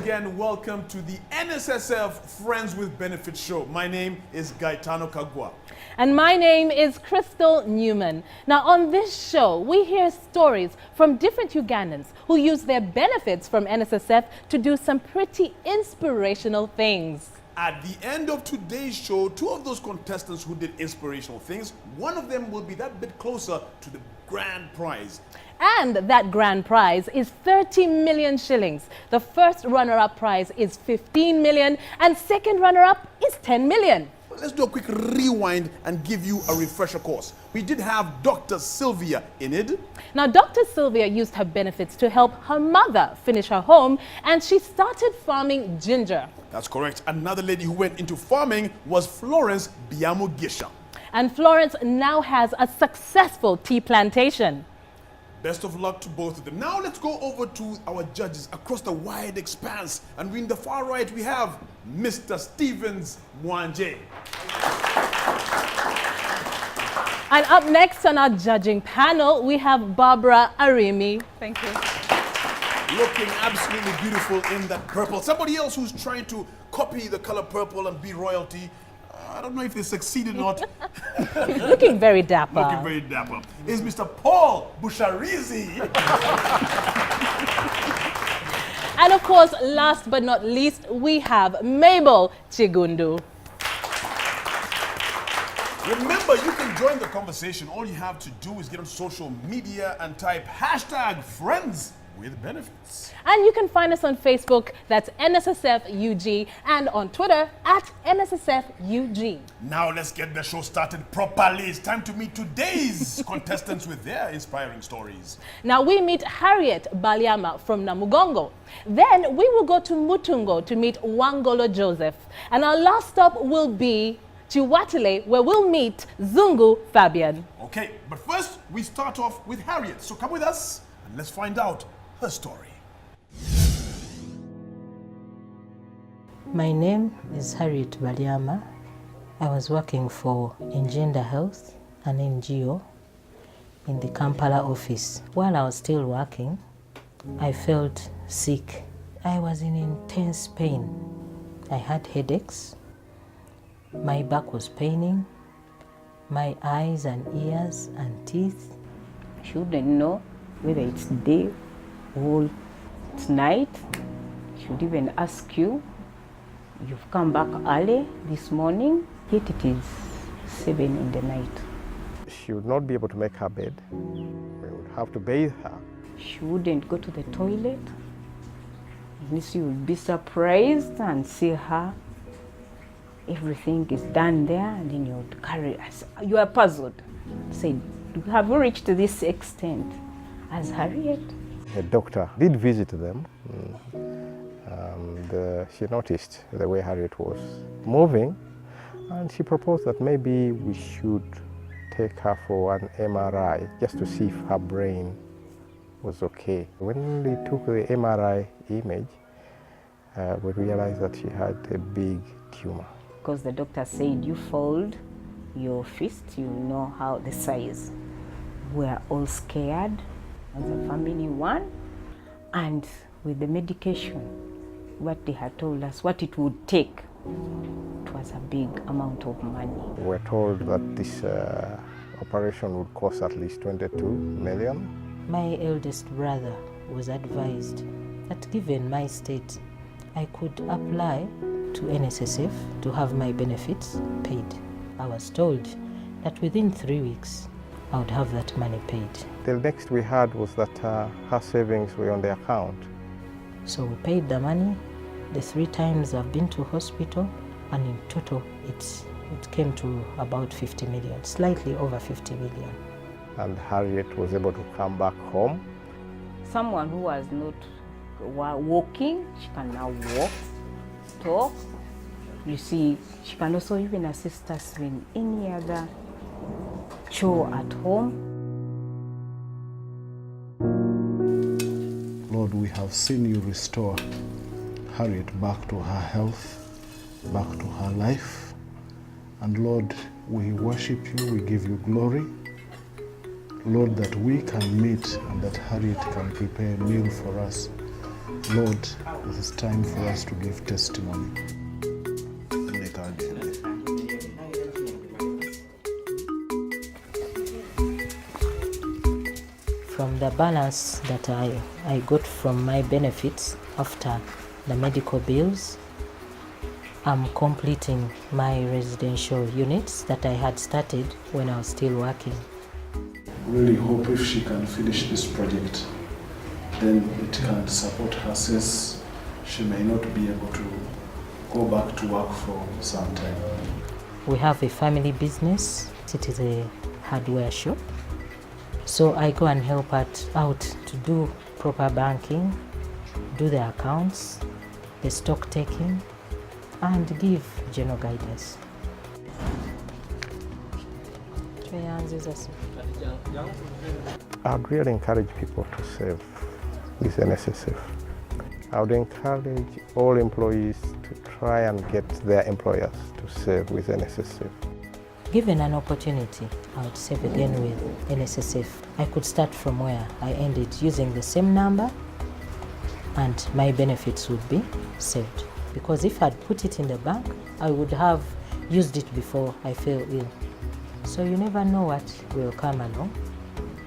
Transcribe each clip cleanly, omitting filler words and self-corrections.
again, welcome to the NSSF Friends with Benefits show. My name is Gaetano Kagwa. And my name is Crystal Newman. Now on this show, we hear stories from different Ugandans who use their benefits from NSSF to do some pretty inspirational things. At the end of today's show, two of those contestants who did inspirational things, one of them will be that bit closer to the grand prize. And that grand prize is 30 million shillings. The first runner-up prize is 15 million and second runner-up is 10 million. Let's do a quick rewind and give you a refresher course. We did have Dr. Sylvia in it. Now, Dr. Sylvia used her benefits to help her mother finish her home, and she started farming ginger. That's correct. Another lady who went into farming was Florence Biamugisha. And Florence now has a successful tea plantation. Best of luck to both of them. Now let's go over to our judges across the wide expanse. And in the far right, we have Mr. Stevens Mwanje. And up next on our judging panel, we have Barbara Arimi. Thank you. Looking absolutely beautiful in that purple. Somebody else who's trying to copy the color purple and be royalty. I don't know if they succeeded or not. Looking very dapper. Looking very dapper. Is Mr. Paul Busharizi. And of course, last but not least, we have Mabel Chigundu. Remember, you can join the conversation. All you have to do is get on social media and type hashtag Friends with Benefits. And you can find us on Facebook, that's NSSF UG, and on Twitter at NSSF UG. Now let's get the show started properly. It's time to meet today's contestants with their inspiring stories. Now we meet Harriet Balyama from Namugongo. Then we will go to Mutungo to meet Wangolo Joseph. And our last stop will be Chiwatile, where we'll meet Zungu Fabian. Okay, but first we start off with Harriet. So come with us and let's find out her story. My name is Harriet Balyama. I was working for Engender Health, an NGO, in the Kampala office. While I was still working, I felt sick. I was in intense pain. I had headaches. My back was paining. My eyes and ears and teeth. I shouldn't know whether it's day or it's night. I should even ask you. You've come back early this morning, yet it is 7 in the night. She would not be able to make her bed. We would have to bathe her. She wouldn't go to the toilet. At least you would be surprised and see her. Everything is done there, and then you would carry us. You are puzzled. Say, have you reached to this extent as Harriet? The doctor did visit them, and she noticed the way Harriet was moving, and she proposed that maybe we should take her for an MRI just to see if her brain was okay. When we took the MRI image, we realized that she had a big tumor. Because the doctor said you fold your fist, you know how the size. We're all scared as a family one, and with the medication, what they had told us, what it would take, it was a big amount of money. We're told that this operation would cost at least 22 million. My eldest brother was advised that given my state, I could apply to NSSF to have my benefits paid. I was told that within 3 weeks, I would have that money paid. The next we heard was that her savings were on the account. So we paid the money. The 3 times I've been to hospital, and in total it came to about 50 million, slightly over 50 million. And Harriet was able to come back home. Someone who was not walking, she can now walk, talk. You see, she can also even assist us in any other chore at home. Lord, we have seen you restore Harriet back to her health, back to her life. And Lord, we worship you, we give you glory. Lord, that we can meet and that Harriet can prepare a meal for us Lord, it is time for us to give testimony. From the balance that I got from my benefits after the medical bills, I'm completing my residential units that I had started when I was still working. Really hope if she can finish this project, then it can support her since she may not be able to go back to work for some time. We have a family business. It is a hardware shop. So I go and help out to do proper banking, do the accounts, the stock taking, and give general guidance. I would really encourage people to save with NSSF. I would encourage all employees to try and get their employers to save with NSSF. Given an opportunity, I would save again with NSSF. I could start from where I ended using the same number and my benefits would be saved. Because if I'd put it in the bank, I would have used it before I fell ill. So you never know what will come along.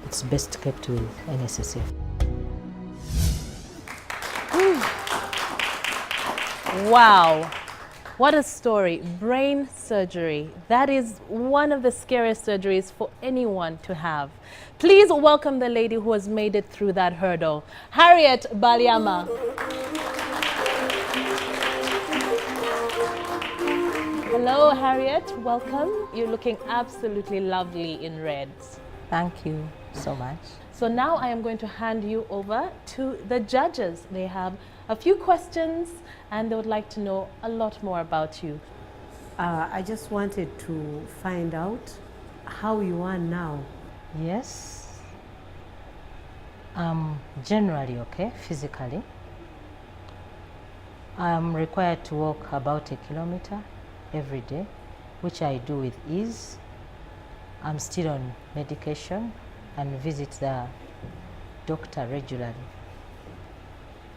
It's best kept with NSSF. Wow. What a story. Brain surgery. That is one of the scariest surgeries for anyone to have. Please welcome the lady who has made it through that hurdle, Harriet Balyama. Hello, Harriet. Welcome. You're looking absolutely lovely in reds. Thank you so much. So now I am going to hand you over to the judges. They have a few questions and they would like to know a lot more about you. I just wanted to find out how you are now. Yes. I'm generally okay physically. I'm required to walk about 1 kilometer every day, which I do with ease. I'm still on medication and visit the doctor regularly.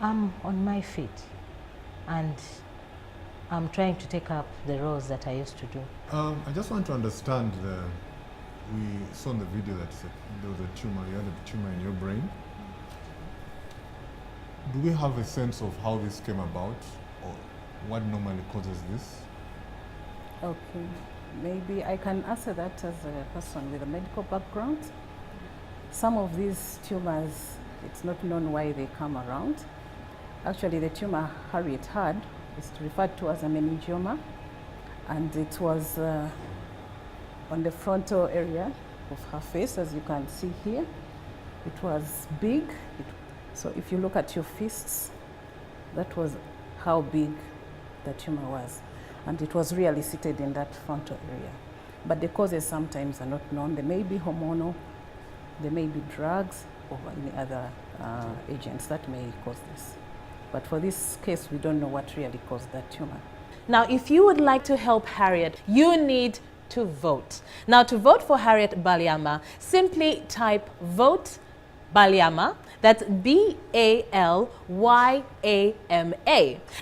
I'm on my feet and I'm trying to take up the roles that I used to do. I just want to understand, we saw in the video that there was a tumor, you had a tumor in your brain. Do we have a sense of how this came about or what normally causes this? Okay, maybe I can answer that as a person with a medical background. Some of these tumors, it's not known why they come around. Actually, the tumor Harriet had is referred to as a meningioma, and it was on the frontal area of her face, as you can see here. It was big. So if you look at your fists, that was how big the tumor was. And it was really seated in that frontal area. But the causes sometimes are not known. They may be hormonal, they may be drugs, or any other agents that may cause this. But for this case, we don't know what really caused that tumor. Now, if you would like to help Harriet, you need to vote. Now, to vote for Harriet Balyama, simply type vote Balyama, that's B-A-L-Y-A-M-A,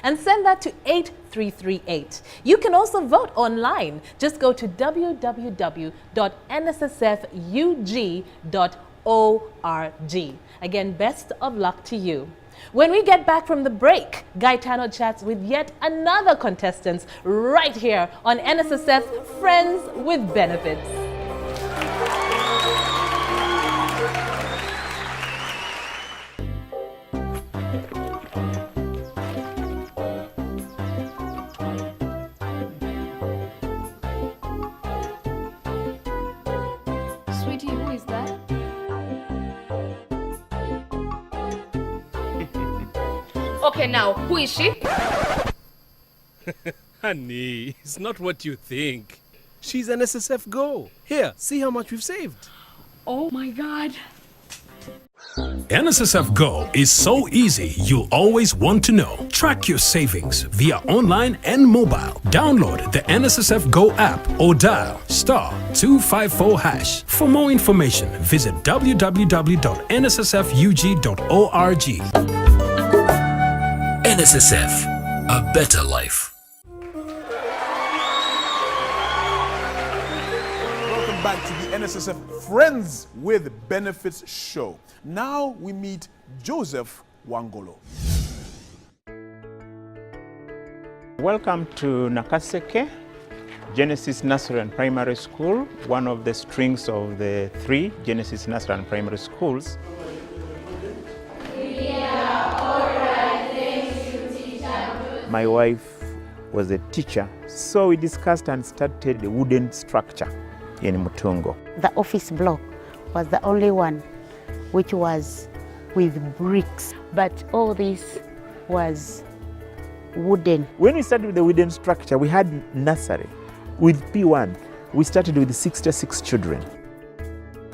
and send that to 8338. You can also vote online. Just go to www.nssfug.org. Again, best of luck to you. When we get back from the break, Gaetano chats with yet another contestant right here on NSSF Friends with Benefits. Sweetie, who is that? Okay, now, who is she? Honey, it's not what you think. She's an NSSF Go. Here, see how much we've saved. Oh my God. NSSF Go is so easy you'll always want to know. Track your savings via online and mobile. Download the NSSF Go app or dial *254#. For more information, visit www.nssfug.org. NSSF, a better life. Welcome back to the NSSF Friends with Benefits show. Now we meet Joseph Wangolo. Welcome to Nakaseke, Genesis Nursery and Primary School, one of the strings of the 3 Genesis Nursery and Primary Schools. My wife was a teacher, so we discussed and started a wooden structure in Mutungo. The office block was the only one which was with bricks, but all this was wooden. When we started with the wooden structure, we had nursery. With P1, we started with 66 children.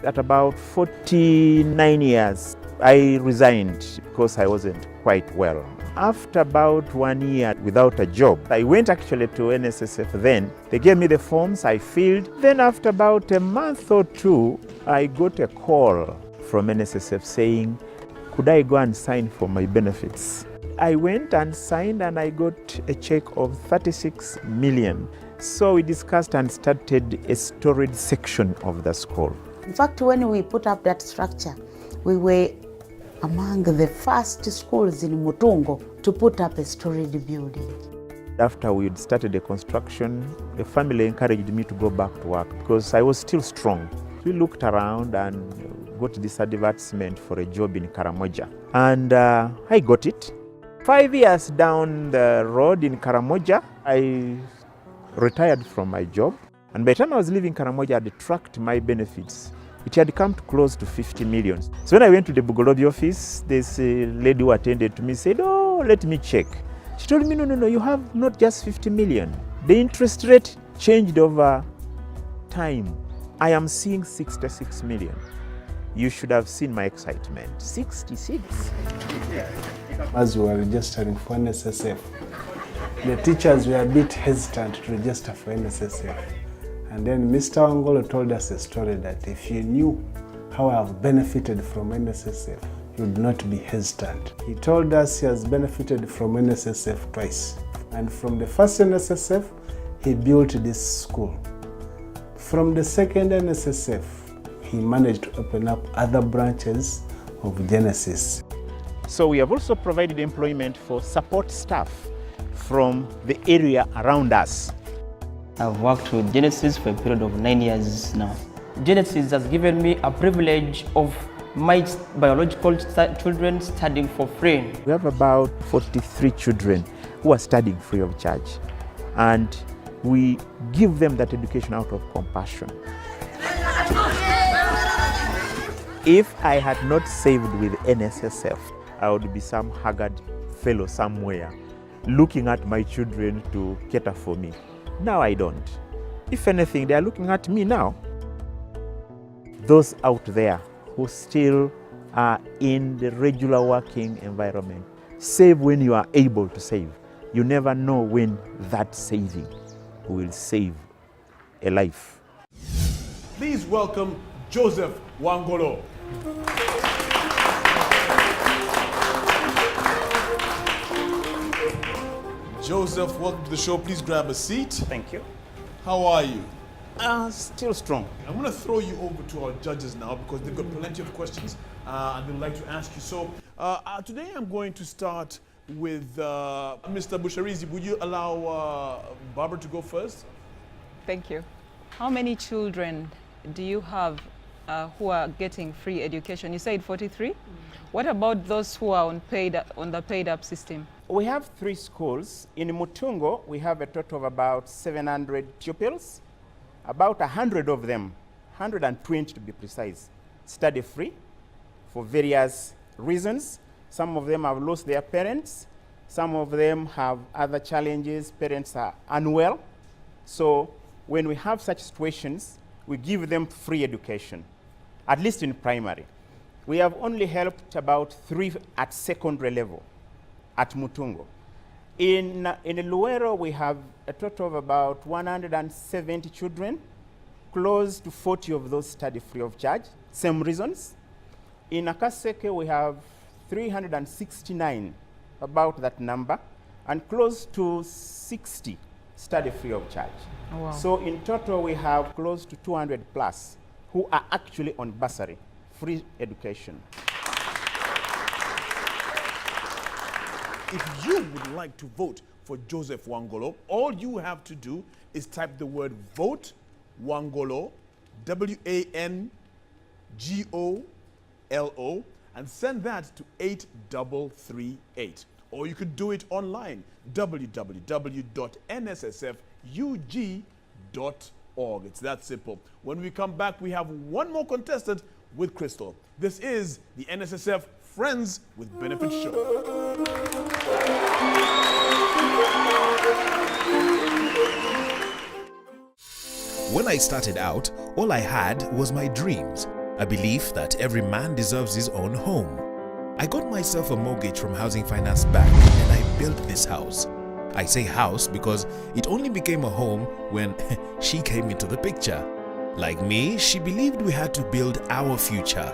At about 49 years, I resigned because I wasn't quite well. After about 1 year without a job, I went actually to NSSF then. They gave me the forms, I filled. Then after about a month or 2, I got a call from NSSF saying, could I go and sign for my benefits? I went and signed and I got a check of 36 million. So we discussed and started a storage section of the school. In fact, when we put up that structure, we were among the first schools in Mutungo to put up a storage building. After we had started the construction, the family encouraged me to go back to work because I was still strong. We looked around and got this advertisement for a job in Karamoja. And I got it. 5 years down the road in Karamoja, I retired from my job. And by the time I was leaving Karamoja, I had tracked my benefits. It had come to close to 50 million. So when I went to the Bugolobi office, this lady who attended to me said, oh, let me check. She told me, no, you have not just 50 million. The interest rate changed over time. I am seeing 66 million. You should have seen my excitement. 66. As we were registering for NSSF, the teachers were a bit hesitant to register for NSSF. And then Mr. Wangolo told us a story that if you knew how I have benefited from NSSF, you would not be hesitant. He told us he has benefited from NSSF twice. And from the first NSSF, he built this school. From the second NSSF, he managed to open up other branches of Genesis. So we have also provided employment for support staff from the area around us. I've worked with Genesis for a period of 9 years now. Genesis has given me a privilege of my biological children studying for free. We have about 43 children who are studying free of charge. And we give them that education out of compassion. If I had not saved with NSSF, I would be some haggard fellow somewhere looking at my children to cater for me. Now I don't. If anything, they are looking at me now. Those out there who still are in the regular working environment, save when you are able to save. You never know when that saving will save a life. Please welcome Joseph Wangolo. Joseph, welcome to the show. Please grab a seat. Thank you. How are you? Still strong. I'm going to throw you over to our judges now because they've got plenty of questions and they'd like to ask you. So today I'm going to start with Mr. Busharizi. Would you allow Barbara to go first? Thank you. How many children do you have who are getting free education? You said 43? What about those who are on the paid-up system? We have 3 schools. In Mutungo, we have a total of about 700 pupils. About 100 of them, 120 to be precise, study free for various reasons. Some of them have lost their parents. Some of them have other challenges. Parents are unwell. So when we have such situations, we give them free education, at least in primary. We have only helped about 3 at secondary level at Mutungo. In Luero, we have a total of about 170 children. Close to 40 of those study free of charge, same reasons. In Nakaseke, we have 369 about that number, and close to 60 study free of charge. Wow. So in total, we have close to 200 plus who are actually on bursary, free education. If you would like to vote for Joseph Wangolo, all you have to do is type the word vote Wangolo, WANGOLO, and send that to 8338. Or you could do it online, www.nssfug.org. It's that simple. When we come back, we have one more contestant with Crystal. This is the NSSF Friends with Benefits show. When I started out, all I had was my dreams, a belief that every man deserves his own home. I got myself a mortgage from Housing Finance Bank and I built this house. I say house because it only became a home when she came into the picture. Like me, she believed we had to build our future.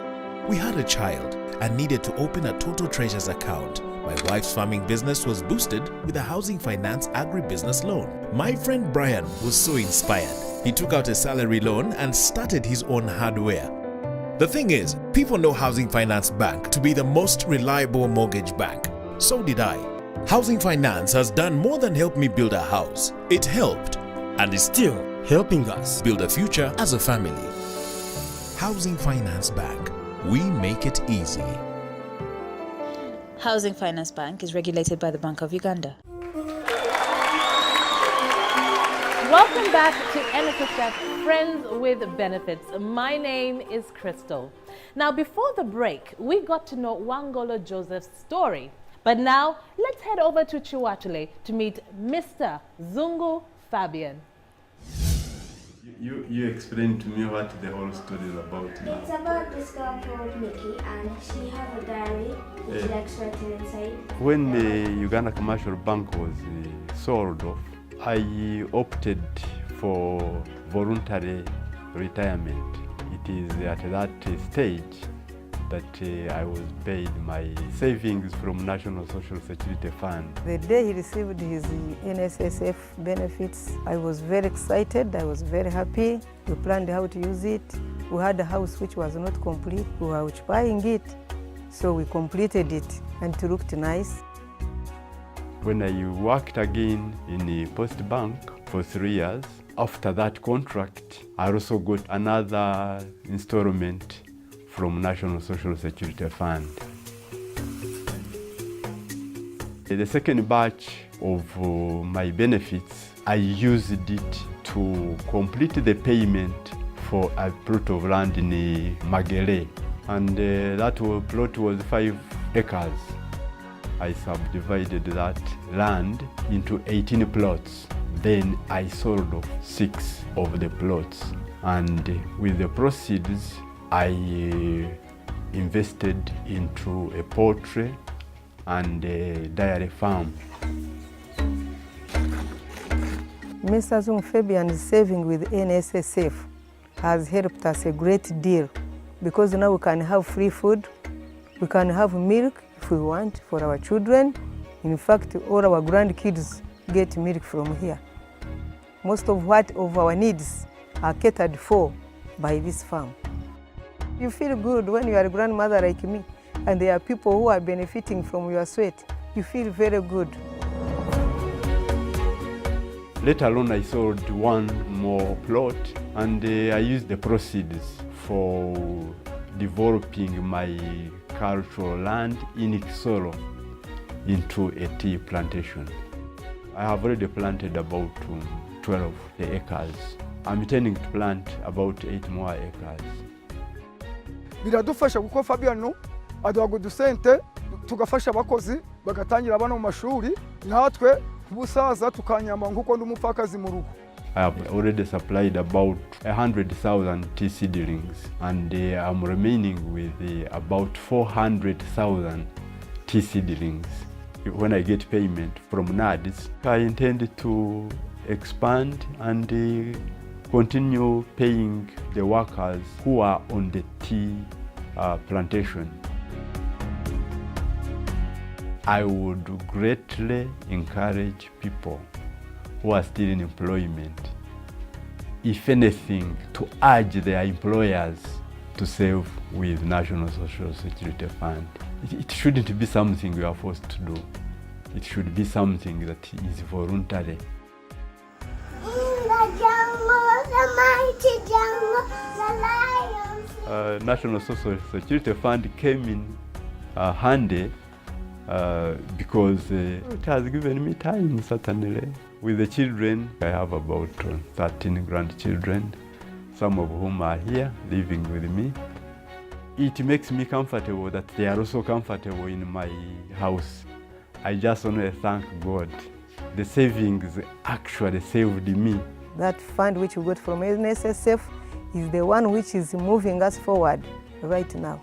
We had a child and needed to open a Total Treasures account. My wife's farming business was boosted with a Housing Finance agribusiness loan. My friend Brian was so inspired. He took out a salary loan and started his own hardware. The thing is, people know Housing Finance Bank to be the most reliable mortgage bank. So did I. Housing Finance has done more than help me build a house. It helped and is still helping us build a future as a family. Housing Finance Bank. We make it easy. Housing Finance Bank is regulated by the Bank of Uganda. Welcome back to NSSF Friends with Benefits. My name is Crystal. Now, before the break, we got to know Wangolo Joseph's story. But now, let's head over to Chiwatule to meet Mr. Zungu Fabian. You explain to me what the whole story is about now. It's about this girl called Mickey, and she has a diary which she likes writing inside. When the Uganda Commercial Bank was sold off, I opted for voluntary retirement. It is at that stage that I was paid my savings from National Social Security Fund. The day he received his NSSF benefits, I was very excited, I was very happy. We planned how to use it. We had a house which was not complete. We were occupying it, so we completed it and it looked nice. When I worked again in the Post Bank for 3 years, after that contract, I also got another installment from National Social Security Fund. The second batch of my benefits, I used it to complete the payment for a plot of land in Magere, and that plot was 5 acres. I subdivided that land into 18 plots. Then I sold off 6 of the plots, and with the proceeds I invested into a poultry and a dairy farm. Mr. Wangolo and Fabian's saving with NSSF has helped us a great deal, because now we can have free food, we can have milk if we want for our children. In fact, all our grandkids get milk from here. Most of our needs are catered for by this farm. You feel good when you are a grandmother like me, and there are people who are benefiting from your sweat. You feel very good. Later on, I sold 1 more plot, and I used the proceeds for developing my cultural land in Kisoro into a tea plantation. I have already planted about 12 acres. I'm intending to plant about 8 more acres. Biradufasha kuko Fabian aduha udusente tugafasha abakozi bagatangira abana mu mashuri, natwe ubusaza tukanyama nkuko ndumupfakazi mu rugo. I have already supplied about 100,000 tea seedlings, and I'm remaining with about 400,000 tea seedlings. When I get payment from NADS, I intend to expand and continue paying the workers who are on the tea plantation. I would greatly encourage people who are still in employment, if anything, to urge their employers to save with National Social Security Fund. It shouldn't be something we are forced to do. It should be something that is voluntary. National Social Security Fund came in handy because it has given me time, certainly. With the children, I have about 13 grandchildren, some of whom are here living with me. It makes me comfortable that they are also comfortable in my house. I just want to thank God. The savings actually saved me. That fund which we got from NSSF is the one which is moving us forward right now.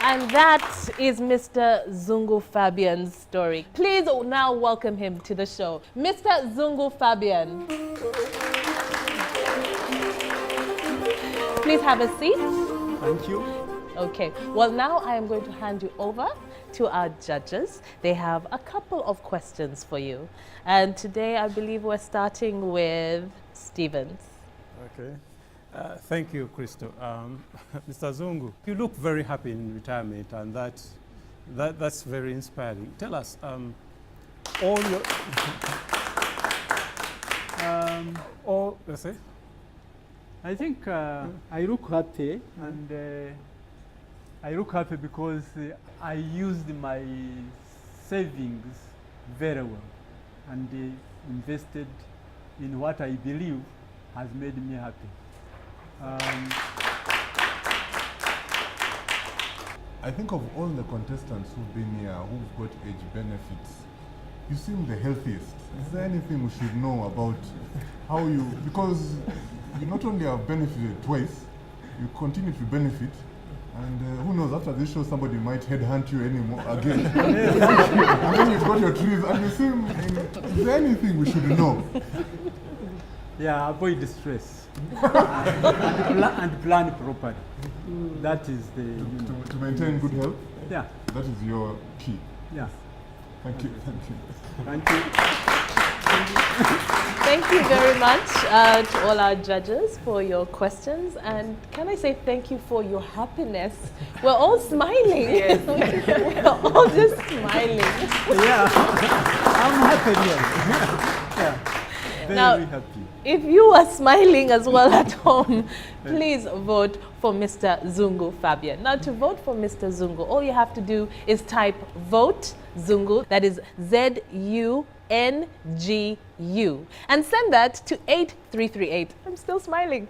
And that is Mr. Zungu Fabian's story. Please now welcome him to the show. Mr. Zungu Fabian. Please have a seat. Thank you. Okay, well now I am going to hand you over to our judges. They have a couple of questions for you. And today I believe we're starting with Stevens. Okay. Thank you, Crystal. Mr. Zungu, you look very happy in retirement, and that's very inspiring. Tell us, all your... let's say? I think I look happy, and I look happy because I used my savings very well and invested in what I believe has made me happy. I think of all the contestants who've been here, who've got age benefits, you seem the healthiest. Is there anything we should know about how you, because you not only have benefited twice, you continue to benefit, and who knows, after this show somebody might headhunt you anymore again. And then you've got your trees, and you seem, is there anything we should know? Yeah, avoid stress. and plan properly. That is the... To maintain good health? Yeah. That is your key? Yeah. Thank you, thank you. Thank you. Thank you very much to all our judges for your questions. And can I say thank you for your happiness? We're all smiling. Yes. We're all just smiling. Yeah. I'm happy here. Yeah. Very happy. If you are smiling as well at home, please vote for Mr. Zungu Fabian. Now, to vote for Mr. Zungu, all you have to do is type vote Zungu, that is ZUNGU, and send that to 8338. I'm still smiling.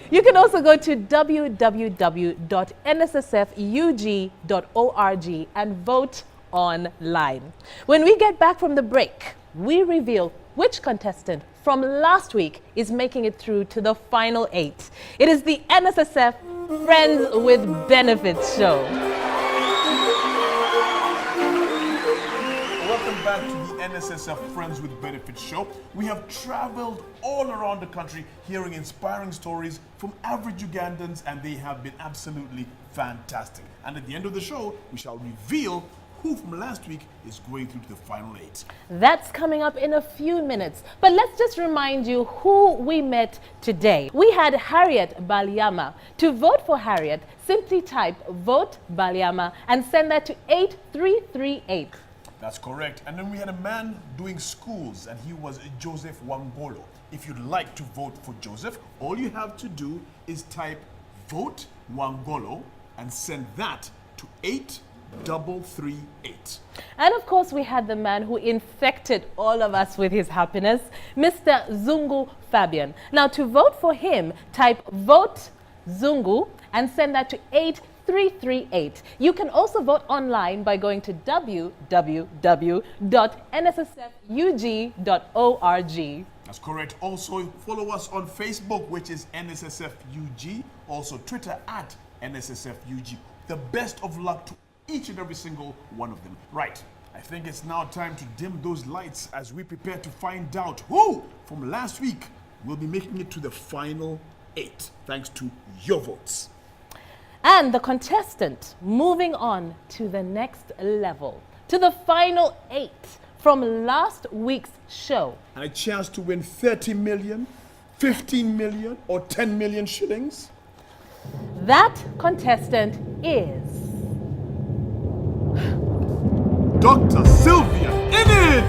You can also go to www.nssfug.org and vote online. When we get back from the break, we reveal which contestant from last week is making it through to the final 8. It is the NSSF Friends with Benefits show. Welcome back to the NSSF Friends with Benefits show. We have traveled all around the country hearing inspiring stories from average Ugandans, and they have been absolutely fantastic. And at the end of the show, we shall reveal who from last week is going through to the final 8. That's coming up in a few minutes. But let's just remind you who we met today. We had Harriet Balyama. To vote for Harriet, simply type vote Balyama and send that to 8338. That's correct. And then we had a man doing schools, and he was Joseph Wangolo. If you'd like to vote for Joseph, all you have to do is type vote Wangolo and send that to 8338. And of course, we had the man who infected all of us with his happiness, Mr. Zungu Fabian. Now, to vote for him, type vote Zungu and send that to 8338. You can also vote online by going to www.nssfug.org. That's correct. Also, follow us on Facebook, which is NSSFUG. Also, Twitter at NSSFUG. The best of luck to each and every single one of them. Right. I think it's now time to dim those lights as we prepare to find out who from last week will be making it to the final 8, thanks to your votes. And the contestant moving on to the next level, to the final 8 from last week's show. And a chance to win 30 million, 15 million, or 10 million shillings. That contestant is Dr. Sylvia Enid!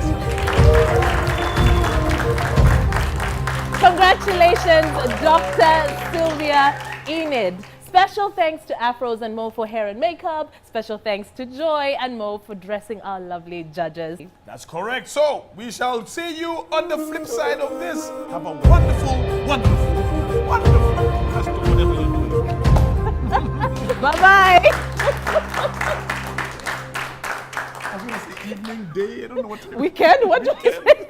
Congratulations, Dr. Sylvia Enid. Special thanks to Afros and Mo for hair and makeup. Special thanks to Joy and Mo for dressing our lovely judges. That's correct. So, we shall see you on the flip side of this. Have a wonderful, wonderful, wonderful rest of whatever you're doing. Bye-bye. I was going to say evening, day, I don't know what time. Weekend? What do you say?